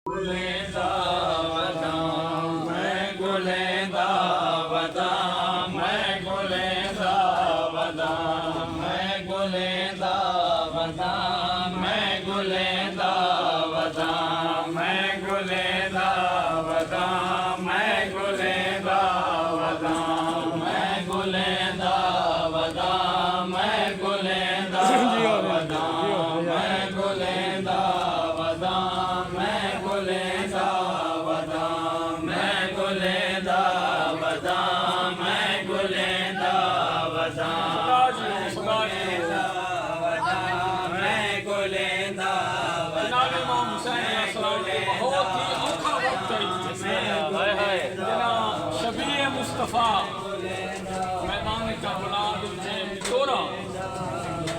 गुलेंदा बदाम मैं गुलेंदा बदाम मैं गुलेंदा बदाम मैं गुलेंदा बदाम मैं गुलेंदा बदाम मैं गुलेंदा बदाम मैं गुलेंदा बदाम मैं गुलेंदा बदाम मैं गुलेंदा बदाम मैं गुलेंदा बदाम मैं गुलेंदा बदाम मैं गुलेंदा बदाम मैं गुलेंदा बदाम मैं गुलेंदा जनाब इमाम हुसैन बहुत ही औखा वक्त शबीर मुस्तफ़ा मैदान करबला के तोरा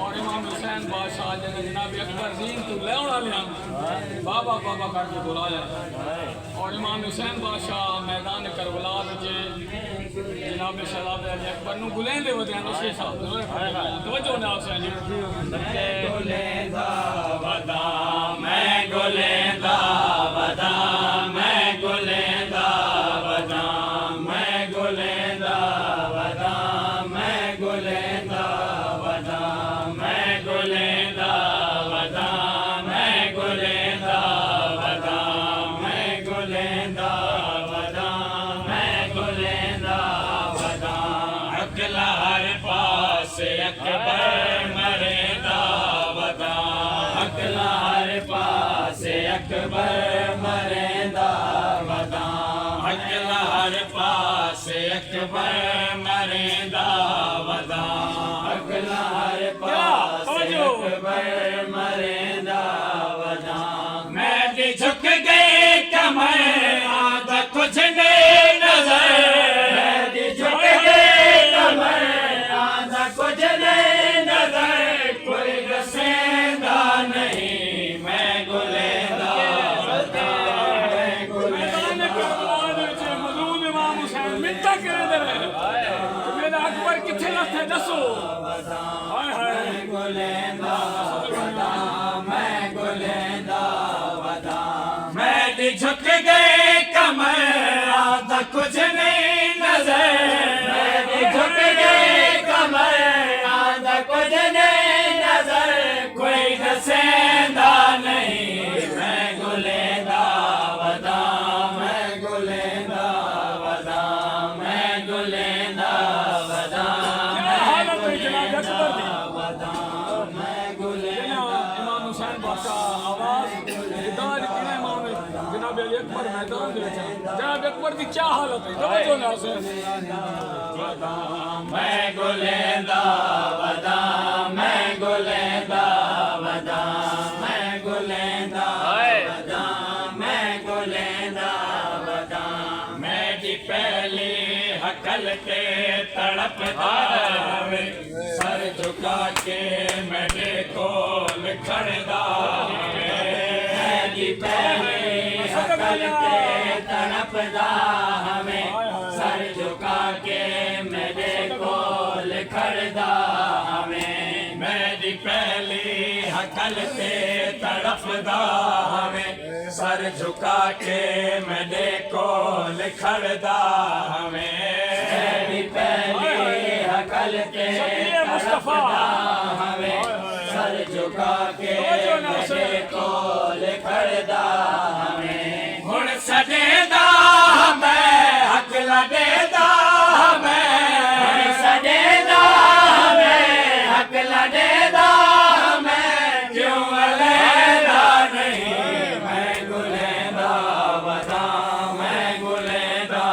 और इमाम हुसैन बादशाह ने जनाब अकबर दीन तो लेवड़ा लिया बाबा बाबा करके बुलाया और इमाम हुसैन बादशाह मैदान करबला के जनाब शराब अकबर नु गुलेंदे वदे उसी हिसाब तवज्जो ना हुसैन गुलेंदा बदाम मैं गुलेंदा बदाम मैं गुलेंदा बदाम मैं गुलेंदा बदाम मैं गुलेंदा बदाम मैं गुलेंदा बदाम मैं गुलेंदा बदाम मैं गुलेंदा बदाम मैं गुलेंदा बदाम अकला हर पास अकबर मरेंदा बदाम अकला हर पास अकबर मरेंदा बदाम अकला हर पास अकबर मरेंदा बदाम अकला हर पास अकबर मरेंदा बदाम मैं भी झुक गई कमर आधा कुछ नहीं नजर मैं भी झुक गई कमर आधा कुछ नहीं नजर कोई रसेंदा नहीं मैं गुलेंदा मैं गुलेंदा मजलूम इमाम हुसैन मिन्नत करे दे मेरा अकबर किथे लथे दसो हाय हाय गुलेंदा बदाम मैं गुलेंदा बदाम मैं भी झुक गई कमर आधा कुछ नहीं नजर मैं भी झुक गई कमर आधा कुछ नहीं नजर कोई रसेंदा नहीं मैं गुलेंदा बदाम मैं गुलेंदा बदाम मैं गुलेंदा बदाम क्या हालत है जनाब अकबर दी बदाम मैं गुलेंदा इमाम हुसैन बादशाह आवाज इदार किने इमाम जनाब अली अकबर मैदान दे जनाब अकबर दी क्या हालत है तवज्जो ना हुसैन मैं गुलेंदा बदाम मैं गुलेंदा बदाम मैं गुलेंदा बदाम मैं गुलेंदा बदाम मैं जी पहली हकल के तड़पता सर झुका के मैं देखो लिखड़दा मैं जी पहली हकल के तड़पदा हमें सर झुका के मैं देखो लिखड़दा हमें मैं दी पहली हकल पे तड़पदा हमें सर झुका के मैं देखो लिखड़दा हमें मेरी पहली हकल के तड़पदा हमें सर झुका के मैं देखो लिखड़दा हमें हुण सजेदा मैं हकला देदा मैं सजेदा मैं हकला देदा मैं क्यों अलहदा नहीं मैं गुलेंदा बदाम मैं गुलेंदा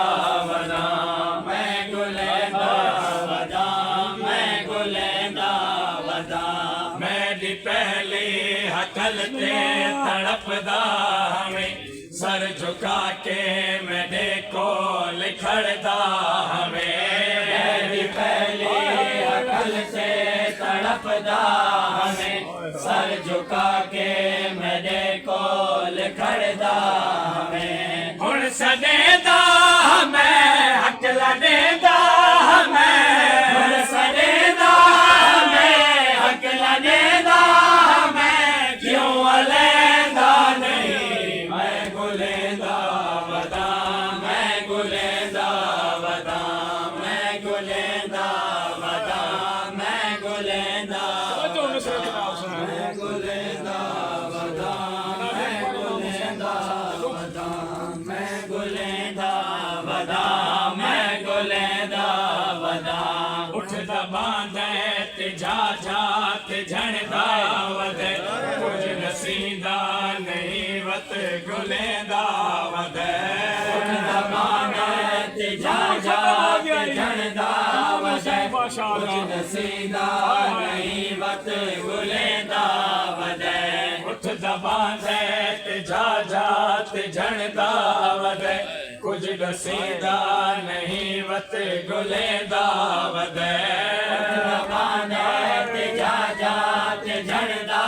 बदाम मैं गुलेंदा बदाम मैं गुलेंदा बदाम मैं दी पहली हकल ते तड़पदा हमें सर झुका के मैं देखो लिखड़दा हमें मेरी पहली अकल से तड़पदा हमें सर झुका के मैं देखो लिखड़दा हमें हुण सदेदा मैं हकला देदा मैं हुण सदेदा मैं हकला देदा मैं क्यों अलहदा नहीं मैं गुलेंदा वदा मैं गुलेंदा वदा मैं गुलेंदा वदा मैं गुलेंदा जो नुसरत नाम सुना गुलेंदा वदा मैं गुलेंदा वदा मैं गुलेंदा वदा मैं गुलेंदा वदा उठदा बांधे ते जा जा ते झणदा वदे कुछ नसींदा नहीं वत गुलेंदा वदे उठदा बांधे ते जा जा ते झणदा वदे कुछ नसींदा नहीं वत गुलेंदा वदे उठदा बांधे ते जा जा ते झणदा वदे कुछ नसींदा नहीं वत गुलेंदा वदे ते जा जा ते झणदा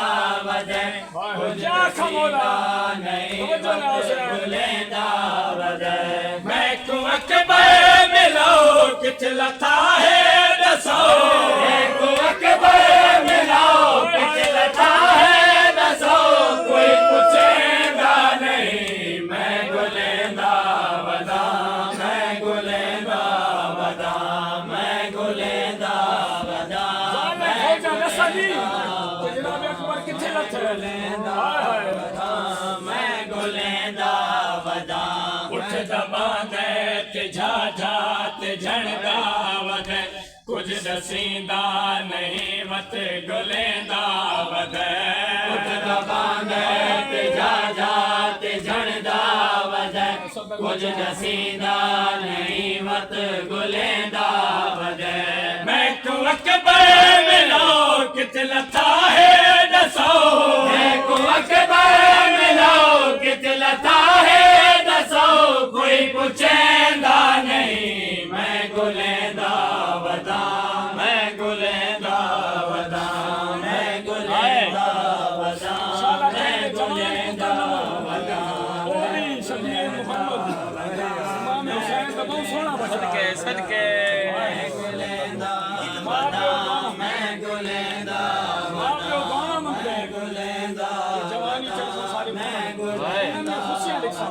वदे कुछ नसींदा नहीं वत गुलेंदा वदे मैं को अकबर मिलो किथ लथा है दसो मैं को अकबर मिलो किथ लथा है दसो कोई पूछेगा नहीं मैं गुलेंदा वदा मैं गुलेंदा वदा मैं गुलेंदा वदा मैं गुलेंदा वदा उठदा बांधे ते जा जा ते झणदा वदे कुछ दसींदा नहीं वत गुलेंदा वदे उठदा बांधे ते जा जा ते झणदा वदे कुछ दसींदा नहीं वत गुलेंदा वदे मैं को अकबर मिलो किथ लथा है दसो मैं को अकबर मिलो किथ लथा है दसो कोई पूछेंदा नहीं मैं गुलेंदा वदा मैं गुलेंदा वदा मैं गुलेंदा वदा मैं गुलेंदा वदा सदके सदके मैं गुलेंदा वदा मैं गुलेंदा वदा मैं गुलेंदा जवानी चलो सारी मैं गुलेंदा खुशी लिखा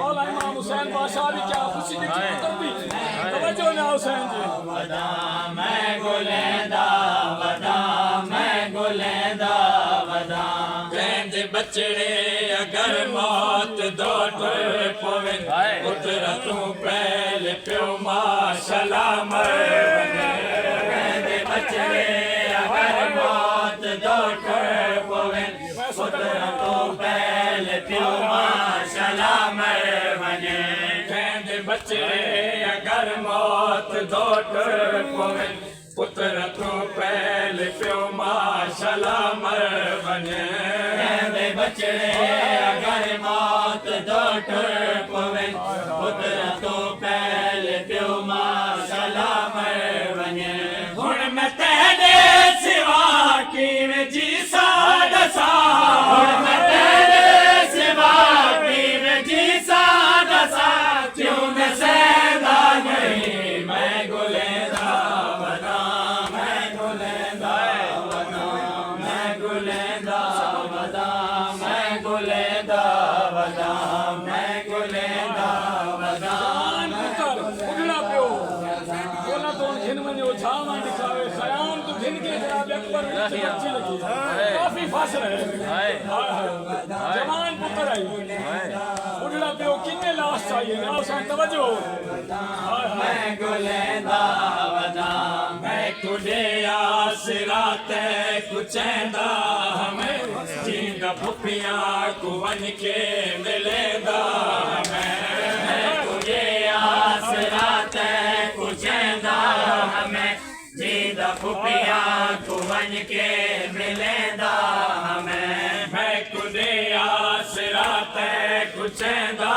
मौला इमाम हुसैन बादशाह भी क्या खुशी लिखी तभी तवज्जो ना हुसैन जी वदा मैं गुलेंदा वदा मैं गुलेंदा वदा कहंदे बचड़े अगर मौत दो टुर पवे पुत्र तू पहले प्यो माशाल्लाह मर कहंदे बचड़े अगर मौत दो टुर पवे पुत्र तू पहले प्यो माशाल्लाह मर वने कहंदे बचड़े अगर मौत दो टुर पवे पुत्र तू पहले प्यो माशाल्लाह मर वने कहंदे बचड़े अगर मौत दो टुर पवे पुत्र तू पहले प्यो माशाल्लाह मर वने हुण मैं तेरे सिवा किवें जी सा दसा हुण मैं तेरे सिवा किवें जी सा दसा क्यों न सहदा नहीं मैं गुलेंदा वदा मैं गुलेंदा वदा मैं गुलेंदा वदा मैं गुलेंदा वदा मैं गुलेंदा वदा उठना पियो बोला तो घिन में वो छावा दिखावे खयाम तो घिन के जनाब अकबर अच्छी लगी काफी फासला है जवान पुत्र आई उठना पियो कितने लाश चाहिए ना उसे तवज्जो मैं गुलेंदा वदा मैं कुडे आसराते कुचेंदा हमें जींदा भुपिया कुवन के मिलेंदा हमें कुडे आसराते कुचेंदा हमें जींदा भुपिया कुवन के मिलेंदा हमें मैं कुडे आसराते कुचेंदा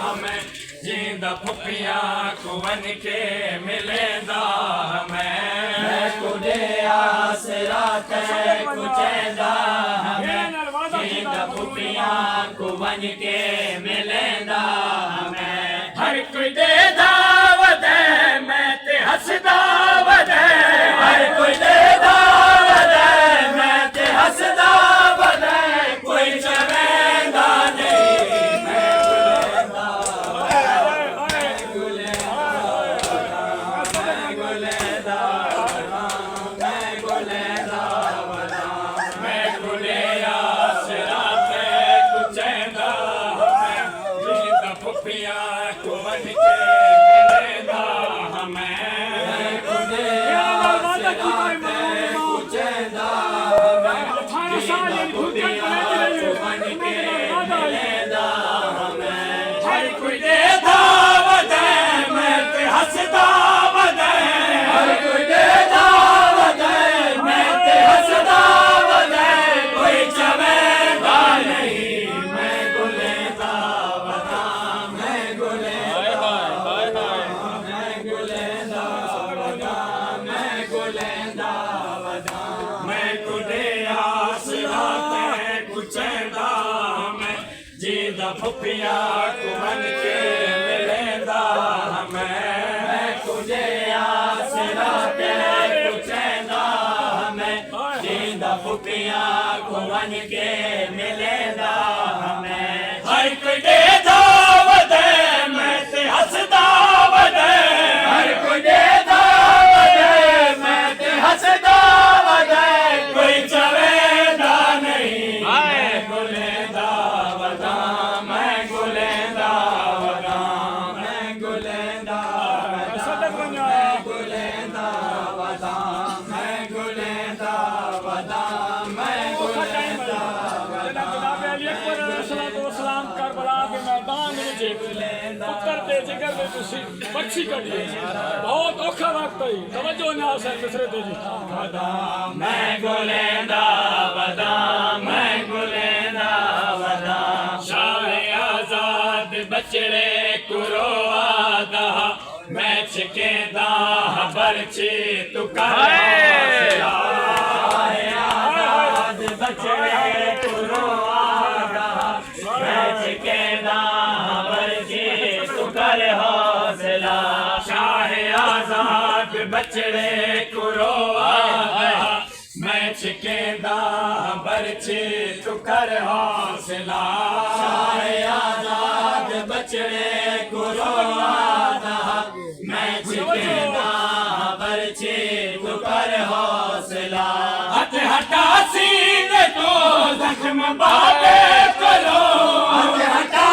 हमें जींदा भुपिया कुवन के मिलेंदा हमें कुडे आसराते कुचेंदा हमें जींदा भुपिया कुवन के मिलेंदा हमें हर कोई दे दावत है मैं ते हसदा वदे हर कोई दे दावत है मैं ते हसदा वदे कोई चवेंदा नहीं मैं बन के मिलेंदा हमें खुदे आसराते कुचेंदा हमें जिंदा खुदिया को बन के मिलेंदा हमें हर कोई देदा वदे मैं ते हसदा वदे हर कोई देदा वदे मैं ते हसदा वदे कोई चवेदा नहीं मैं गुलेंदा वदा मैं गुलेंदा मैं गुलेंदा वदा मैं गुलेंदा वदा मैं खुदे आसराते कुचेंदा मैं जिंदा फुफिया को बन के मिलेंदा मैं खुदे आसराते कुचेंदा मैं जिंदा फुफिया को बन के मिलेंदा मैं हर कोई देदा वदे मैं ते हसदा वदे हर कोई देदा वदे मैं ते हसदा वदे कोई चवेदा नहीं मैं गुलेंदा वदा मैं गुलेंदा वदा मैं गुलेंदा मैं गुलेंदा वदा मैं गुलेंदा वदा मैं गुलेंदा जनाब अली अकबर अलैहिस्सलाम करबला के मैदान में पुत्र दे जिगर में तुसी बच्ची कढी बहुत औखा वक्त है तवज्जो नाल से दूसरे ते जी वदा मैं गुलेंदा वदा मैं गुलेंदा वदा शाह आजाद बचड़े कुरो आदा मैं छिकेदा बरची तू कर आजाद बचड़े कुरो आदा मैं छिकेदा बरची तू कर हौसला शाह आजाद बचड़े कुरो आदा मैं छिकेदा बरछी तू कर हौसला शाह आजाद बचड़े कुरो आदा मैं छिकेदा बरछी तू कर हौसला हथ हटा सीने तो जख्म बाबे करो हथ हटा